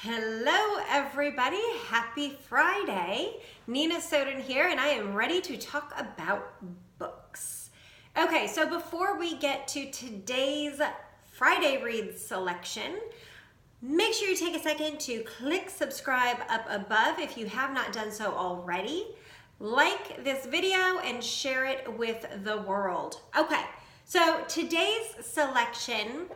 Hello everybody, happy Friday. Nina Soden here and I am ready to talk about books. Okay, so before we get to today's Friday read selection, make sure you take a second to click subscribe up above if you have not done so already. Like this video and share it with the world. Okay, so today's selection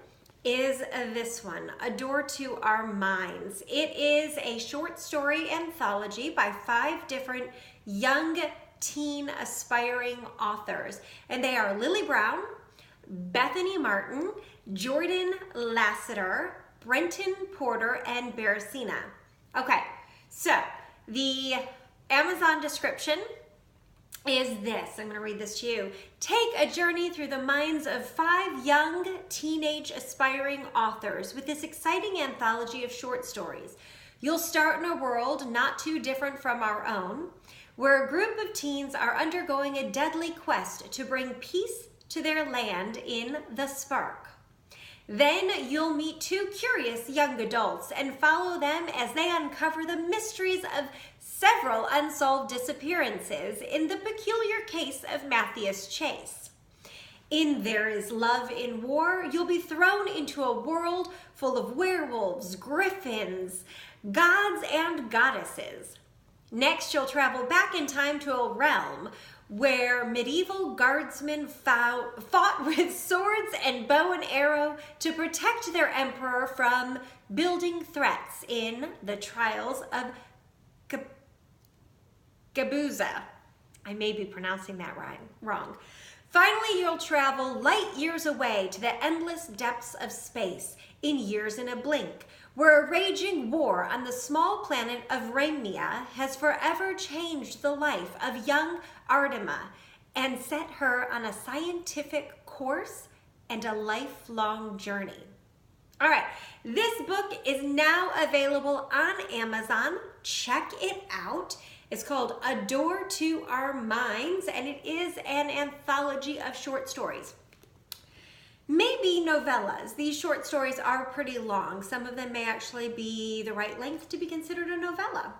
is this one, A Door to Our Minds. It is a short story anthology by 5 different young teen aspiring authors. And they are Lilly Brown, Bethany Martin, Jordan Lasater, Brenton Porter, and Bearcina. Okay, so the Amazon description is this. I'm going to read this to you. Take a journey through the minds of 5 young teenage aspiring authors with this exciting anthology of short stories. You'll start in a world not too different from our own, where a group of teens are undergoing a deadly quest to bring peace to their land in the Spark. Then you'll meet 2 curious young adults and follow them as they uncover the mysteries of several unsolved disappearances in the peculiar case of Matthias Chase. In There Is Love in War, you'll be thrown into a world full of werewolves, griffins, gods, and goddesses. Next, you'll travel back in time to a realm where medieval guardsmen fought with swords and bow and arrow to protect their emperor from building threats in the trials of Gabuza. I may be pronouncing that wrong. Finally, you'll travel light years away to the endless depths of space in Years in a Blink, where a raging war on the small planet of Rhamnia has forever changed the life of young Artemia and set her on a scientific course and a lifelong journey. All right, this book is now available on Amazon. Check it out. It's called A Door to Our Minds, and it is an anthology of short stories. Maybe novellas. These short stories are pretty long. Some of them may actually be the right length to be considered a novella.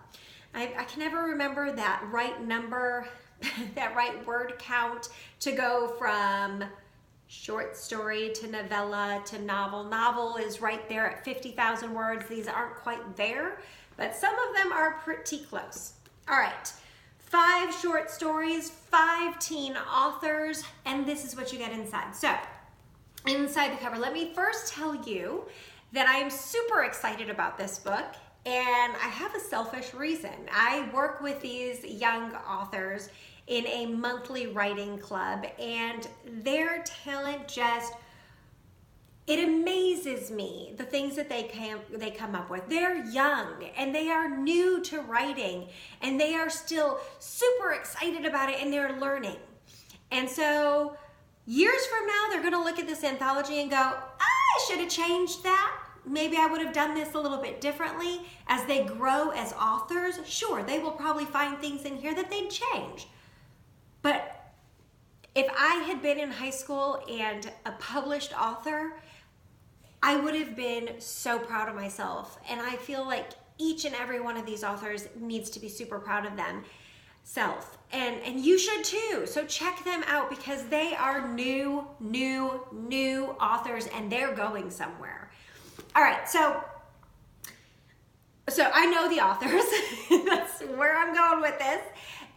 I can never remember that right number, that right word count to go from short story to novella to novel. Novel is right there at 50,000 words. These aren't quite there, but some of them are pretty close. All right, 5 short stories, 5 teen authors, and this is what you get inside. So, inside the cover, let me first tell you that I am super excited about this book, and I have a selfish reason. I work with these young authors in a monthly writing club, and their talent just, it amazes me, the things that they come up with. They're young and they are new to writing and they are still super excited about it and they're learning. And so years from now, they're gonna look at this anthology and go, I should have changed that. Maybe I would have done this a little bit differently. As they grow as authors, sure, they will probably find things in here that they'd change. But if I had been in high school and a published author, I would have been so proud of myself. And I feel like each and every one of these authors needs to be super proud of themselves. And you should too. So check them out because they are new authors and they're going somewhere. All right, so I know the authors. That's where I'm going with this.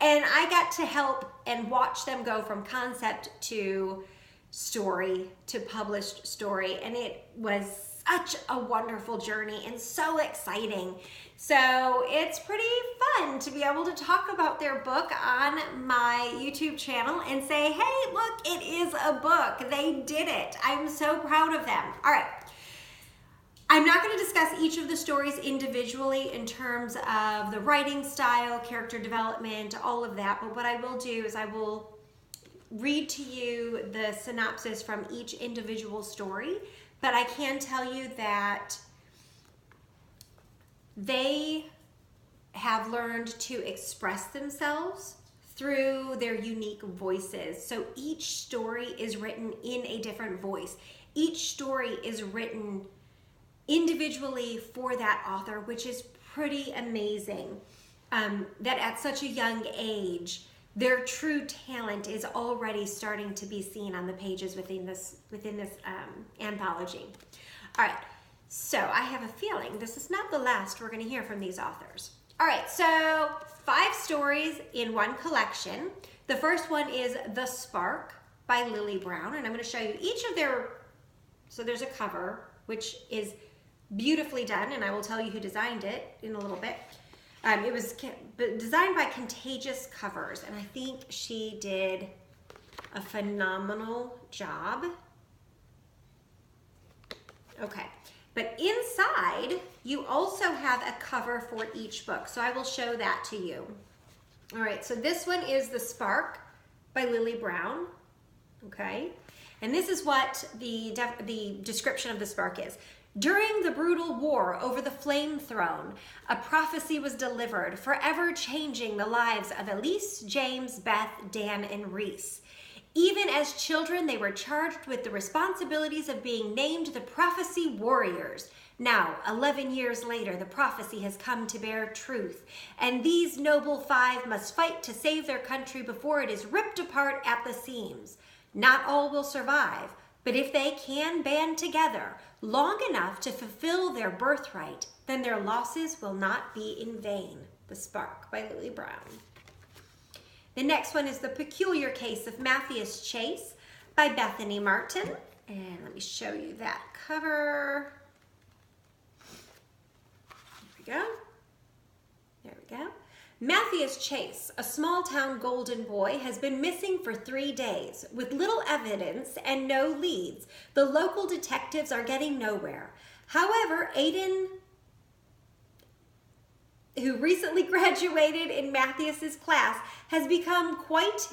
And I got to help and watch them go from concept to story to published story, and it was such a wonderful journey and so exciting. So it's pretty fun to be able to talk about their book on my YouTube channel and say, hey, look, it is a book. They did it. I'm so proud of them. All right. I'm not going to discuss each of the stories individually in terms of the writing style, character development, all of that, but what I will do is I will read to you the synopsis from each individual story, but I can tell you that they have learned to express themselves through their unique voices. So each story is written in a different voice. Each story is written individually for that author, which is pretty amazing. That at such a young age, their true talent is already starting to be seen on the pages within this anthology. All right, so I have a feeling this is not the last we're going to hear from these authors. All right, so 5 stories in one collection. The first one is The Spark by Lilly Brown, and I'm going to show you each of their, so there's a cover, which is beautifully done, and I will tell you who designed it in a little bit. It was designed by Contagious Covers, and I think she did a phenomenal job. Okay, but inside, you also have a cover for each book, so I will show that to you. All right, so this one is The Spark by Lilly Brown, okay? And this is what the description of the spark is. During the brutal war over the Flame Throne, a prophecy was delivered, forever changing the lives of Elise, James, Beth, Dan, and Reese. Even as children, they were charged with the responsibilities of being named the Prophecy Warriors. Now, 11 years later, the prophecy has come to bear truth, and these noble 5 must fight to save their country before it is ripped apart at the seams. Not all will survive, but if they can band together long enough to fulfill their birthright, then their losses will not be in vain. The Spark by Lilly Brown. The next one is The Peculiar Case of Matthias Chase by Bethany Martin. And let me show you that cover. There we go. There we go. Matthias Chase, a small-town golden boy, has been missing for 3 days. With little evidence and no leads, the local detectives are getting nowhere. However, Aiden, who recently graduated in Matthias's class, has become quite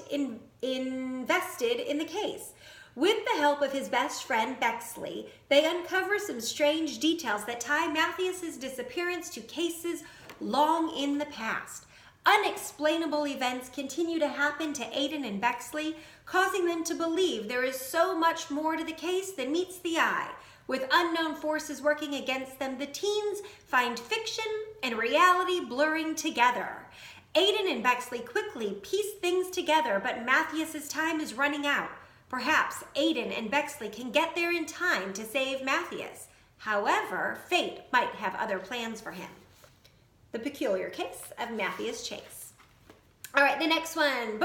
invested in the case. With the help of his best friend, Bexley, they uncover some strange details that tie Matthias's disappearance to cases long in the past. Unexplainable events continue to happen to Aiden and Bexley, causing them to believe there is so much more to the case than meets the eye. With unknown forces working against them, the teens find fiction and reality blurring together. Aiden and Bexley quickly piece things together, but Matthias's time is running out. Perhaps Aiden and Bexley can get there in time to save Matthias. However, fate might have other plans for him. The Peculiar Case of Matthias Chase. All right, the next one,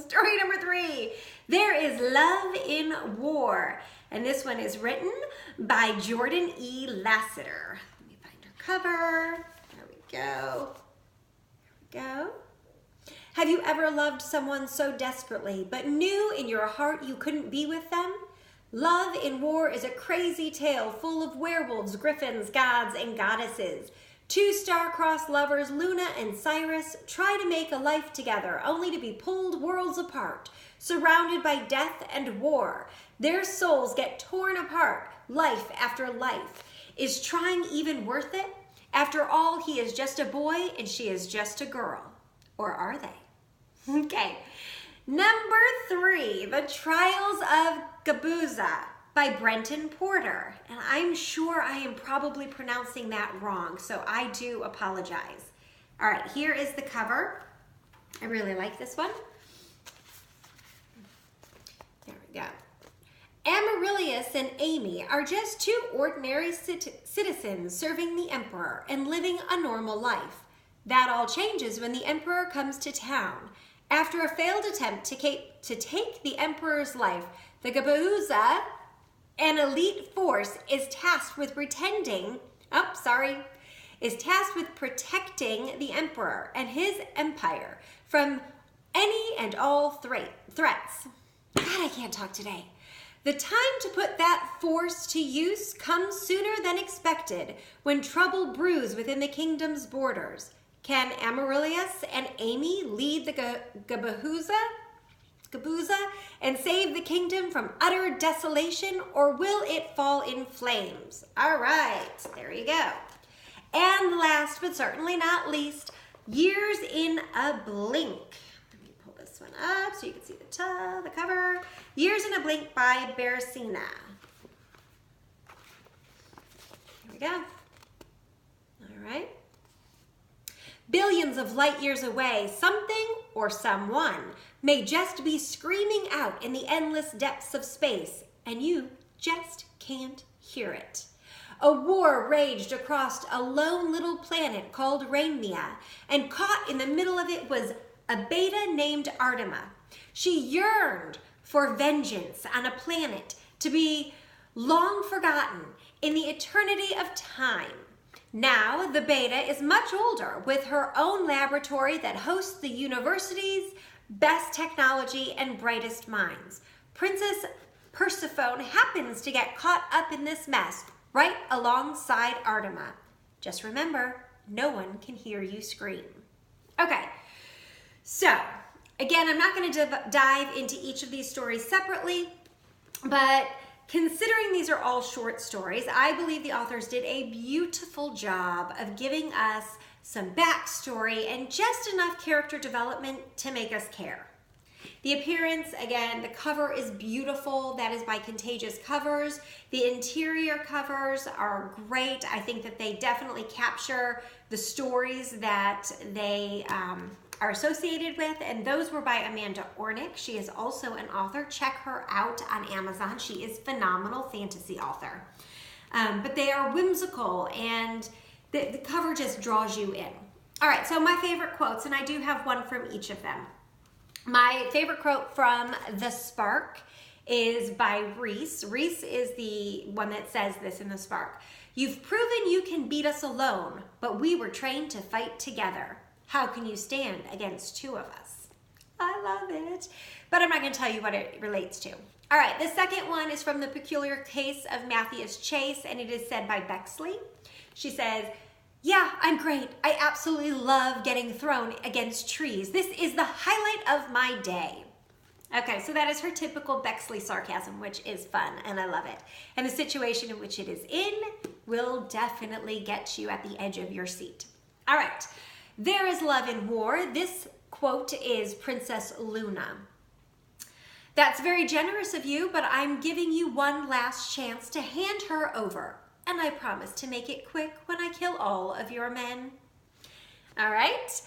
story number 3. There is Love in War. And this one is written by Jordan E. Lasater. Let me find her cover. There we go. There we go. Have you ever loved someone so desperately, but knew in your heart you couldn't be with them? Love in War is a crazy tale full of werewolves, griffins, gods, and goddesses. 2 star-crossed lovers, Luna and Cyrus, try to make a life together, only to be pulled worlds apart. Surrounded by death and war, their souls get torn apart, life after life. Is trying even worth it? After all, he is just a boy and she is just a girl. Or are they? Okay. Number 3, The Trials of Gabuza by Brenton Porter. And I'm sure I am probably pronouncing that wrong, so I do apologize. All right, here is the cover. I really like this one. There we go. Amaryllis and Amy are just 2 ordinary citizens serving the emperor and living a normal life. That all changes when the emperor comes to town. After a failed attempt to take the emperor's life, the Gabuza, an elite force, is tasked with protecting the emperor and his empire from any and all threats. God, I can't talk today. The time to put that force to use comes sooner than expected when trouble brews within the kingdom's borders. Can Amaryllis and Amy lead the Gabuza and save the kingdom from utter desolation, or will it fall in flames? All right, there you go. And last but certainly not least, Years in a Blink. Let me pull this one up so you can see the cover. Years in a Blink by Bearcina. go. All right. Billions of light years away, something or someone may just be screaming out in the endless depths of space, and you just can't hear it. A war raged across a lone little planet called Rainia, and caught in the middle of it was a beta named Artima. She yearned for vengeance on a planet to be long forgotten in the eternity of time. Now, the beta is much older, with her own laboratory that hosts the university's best technology and brightest minds. Princess Persephone happens to get caught up in this mess right alongside Artima. Just remember, no one can hear you scream. Okay, so again, I'm not going to dive into each of these stories separately, but considering these are all short stories, I believe the authors did a beautiful job of giving us some backstory and just enough character development to make us care. The appearance, again, the cover is beautiful. That is by Contagious Covers. The interior covers are great. I think that they definitely capture the stories that they are associated with, and those were by Amanda Ornick. She is also an author. Check her out on Amazon. She is a phenomenal fantasy author. But they are whimsical, and the cover just draws you in. All right, so my favorite quotes, and I do have one from each of them. My favorite quote from The Spark is by Reese. Reese is the one that says this in The Spark. "You've proven you can beat us alone, but we were trained to fight together. How can you stand against two of us?" I love it. But I'm not going to tell you what it relates to. All right, the second one is from The Peculiar Case of Matthias Chase, and it is said by Bexley. She says, "Yeah, I'm great. I absolutely love getting thrown against trees. This is the highlight of my day." Okay, so that is her typical Bexley sarcasm, which is fun, and I love it. And the situation in which it is in will definitely get you at the edge of your seat. All right, "There is love in war." This quote is Princess Luna. "That's very generous of you, but I'm giving you one last chance to hand her over. And I promise to make it quick when I kill all of your men." All right.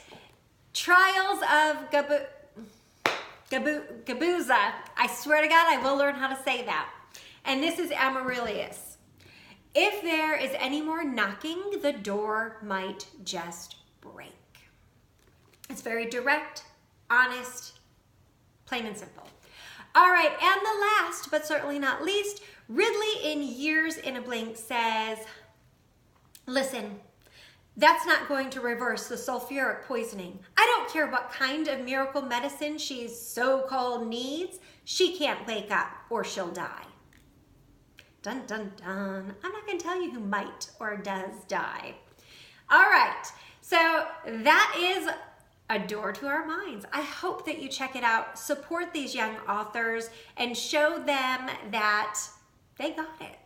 "Trials of Gabuza." I swear to God, I will learn how to say that. And this is Amaryllis. "If there is any more knocking, the door might just break." It's very direct, honest, plain and simple. All right, and the last, but certainly not least, Ridley in Years in a Blink says, "Listen, that's not going to reverse the sulfuric poisoning. I don't care what kind of miracle medicine she's so-called needs. She can't wake up or she'll die." Dun, dun, dun. I'm not going to tell you who might or does die. All right, so that is A Door to Our Minds. I hope that you check it out, support these young authors, and show them that they got it.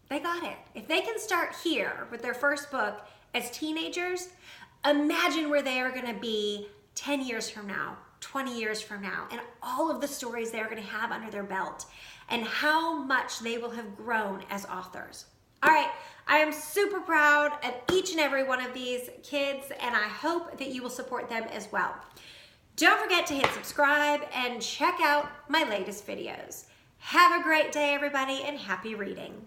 They got it. If they can start here with their first book as teenagers, imagine where they are going to be 10 years from now, 20 years from now, and all of the stories they're going to have under their belt, and how much they will have grown as authors. All right, I am super proud of each and every one of these kids, and I hope that you will support them as well. Don't forget to hit subscribe and check out my latest videos. Have a great day, everybody, and happy reading.